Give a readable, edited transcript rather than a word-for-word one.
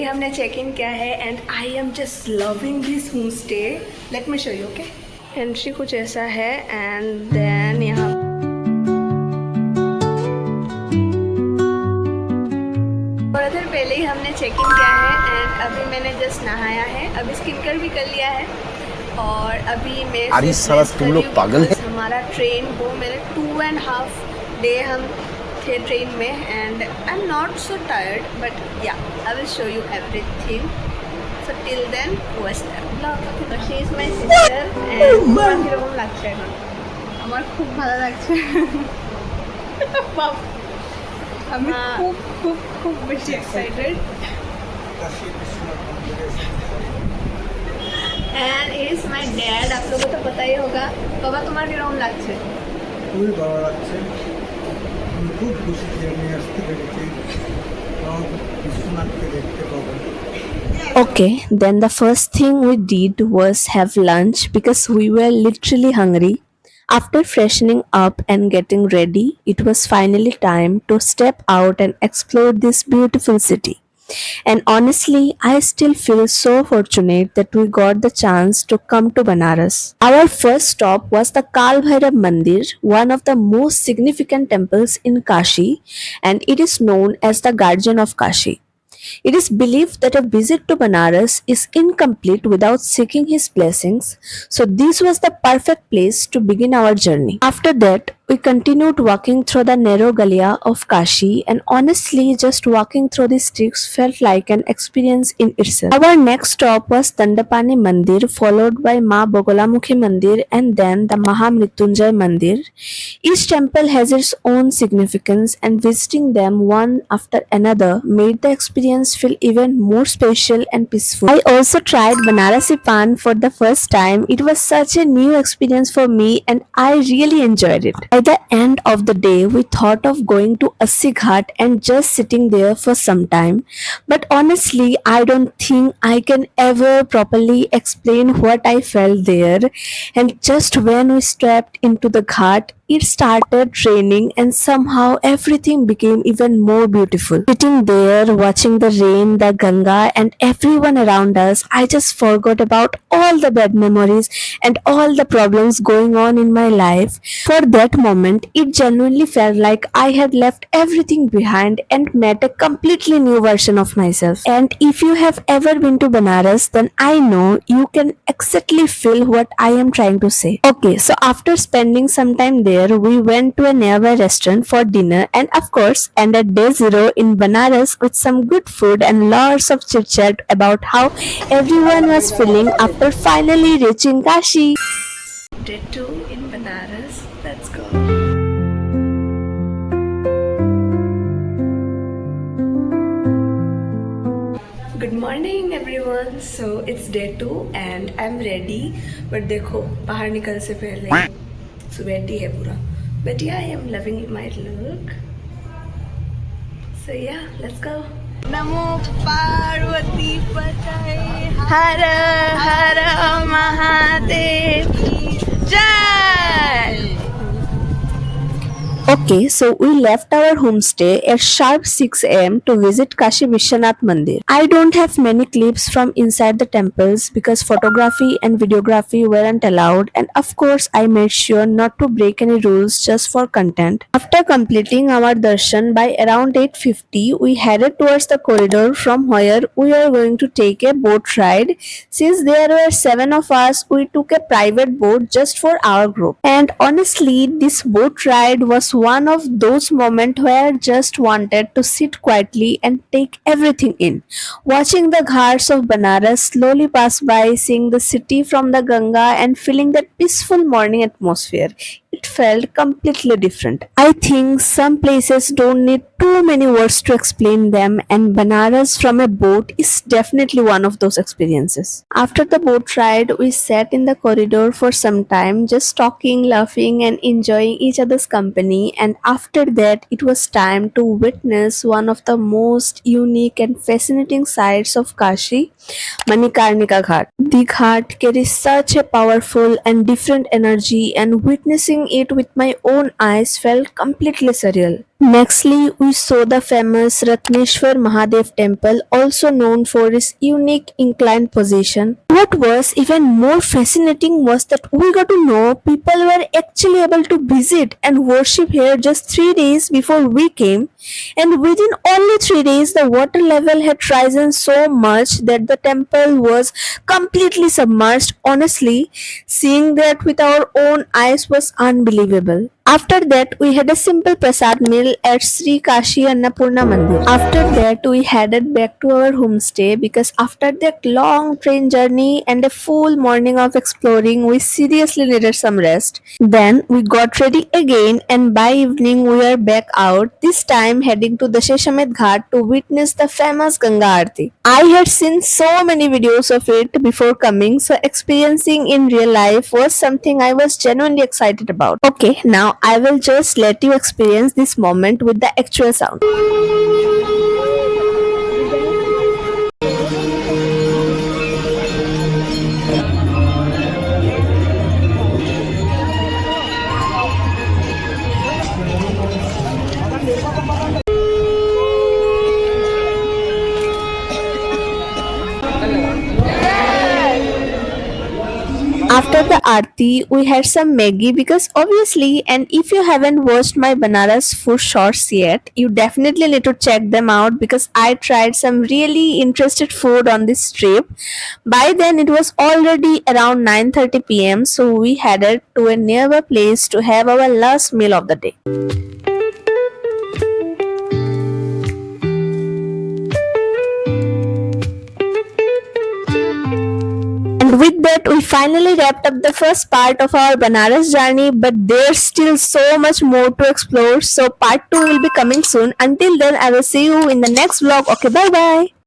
हमने check in किया है and I am just loving this home stay. Let me show you. Okay, entry कुछ ऐसा है एंड देन यहाँ थोड़ा देर पहले ही हमने चेक इन किया है एंड अभी मैंने जस्ट नहाया है, अभी स्किन केयर भी कर लिया है और अभी मैं अरे साला तुम लोग पागल हैं. हमारा ट्रेन वो मेरे 2.5 डे हम थे ट्रेन में and I am not so tired but yeah I will show you everything. So till then western she is my sister and আমার কীরকম লাগছে এখন? আমার খুব ভালো লাগছে. আমি খুব খুব খুব বেশি excited. And is my dad. आप लोगों को तो पता ही होगा. बाबा तुम्हारा কিরকম লাগছে? খুবই ভালো লাগছে. আমি খুব খুশি যে আমি আসতে পেরেছি এবং বিশ্বনাথকে দেখতে পাবো. Okay, then the first thing we did was have lunch because we were literally hungry. After freshening up and getting ready, it was finally time to step out and explore this beautiful city. And honestly, I still feel so fortunate that we got the chance to come to Banaras. Our first stop was the Kal Bhairav Mandir, one of the most significant temples in Kashi, and it is known as the Guardian of Kashi. It is believed that a visit to Banaras is incomplete without seeking his blessings, so this was the perfect place to begin our journey. After that, we continued walking through the narrow galia of Kashi, and honestly, just walking through the streets felt like an experience in itself. Our next stop was Dandapani Mandir, followed by Ma Bogolamukhi Mandir and then the Mahamrityunjay Mandir. Each temple has its own significance, and visiting them one after another made the experience feel even more special and peaceful. I also tried Banarasi Pan for the first time. It was such a new experience for me and I really enjoyed it. By the end of the day, we thought of going to Assi Ghat and just sitting there for some time. But honestly, I don't think I can ever properly explain what I felt there. And just when we stepped into the ghat, it started raining and somehow everything became even more beautiful. Sitting there, watching the rain, the Ganga and everyone around us, I just forgot about all the bad memories and all the problems going on in my life. For that moment, it genuinely felt like I had left everything behind and met a completely new version of myself. And if you have ever been to Banaras, then I know you can exactly feel what I am trying to say. Okay, so after spending some time there, we went to a nearby restaurant for dinner and of course ended day 0 in Banaras with some good food and lots of chit chat about how everyone was feeling after finally reaching Kashi. Day 2 in Banaras. Let's go. Good morning everyone. So it's day 2 and I'm ready. But देखो बाहर निकल से पहले sweaty है पूरा. But yeah, I am loving my look. So yeah, let's go. Namo Parvati Pataye Har Har Mahadev Ki Jai. Okay, so we left our homestay at sharp 6 am to visit Kashi Vishwanath Mandir. I don't have many clips from inside the temples because photography and videography weren't allowed, and of course I made sure not to break any rules just for content. After completing our darshan by around 8:50, we headed towards the corridor from where we were going to take a boat ride. Since there were 7 of us, we took a private boat just for our group. And honestly, this boat ride was one of those moments where I just wanted to sit quietly and take everything in. Watching the ghats of Banaras slowly pass by, seeing the city from the Ganga and feeling that peaceful morning atmosphere, it felt completely different. I think some places don't need too many words to explain them, and Banaras from a boat is definitely one of those experiences. After the boat ride, we sat in the corridor for some time, just talking, laughing and enjoying each other's company, and after that it was time to witness one of the most unique and fascinating sights of Kashi, Manikarnika Ghat. The ghat carries such a powerful and different energy, and witnessing it with my own eyes felt completely surreal. Nextly, we saw the famous Ratneshwar Mahadev temple, also known for its unique inclined position. What was even more fascinating was that we got to know people were actually able to visit and worship here just 3 days before we came, and within only 3 days, the water level had risen so much that the temple was completely submerged. Honestly, seeing that with our own eyes was unbelievable. After that, we had a simple prasad meal at Sri Kashi Annapurna Mandir. After that, we headed back to our homestay because after that long train journey and a full morning of exploring, we seriously needed some rest. Then we got ready again, and by evening we were back out, this time heading to the Sheshamed Ghat to witness the famous Ganga Aarti. I had seen so many videos of it before coming, so experiencing in real life was something I was genuinely excited about. Okay, now I will just let you experience this moment with the actual sound. After the aarti, we had some Maggie because obviously, and if you haven't watched my Banaras food shorts yet, you definitely need to check them out because I tried some really interesting food on this trip. By then, it was already around 9:30 p.m., so we headed to a nearby place to have our last meal of the day. And with that, we finally wrapped up the first part of our Banaras journey, but there's still so much more to explore. So, part 2 will be coming soon. Until then, I will see you in the next vlog. Okay, bye bye.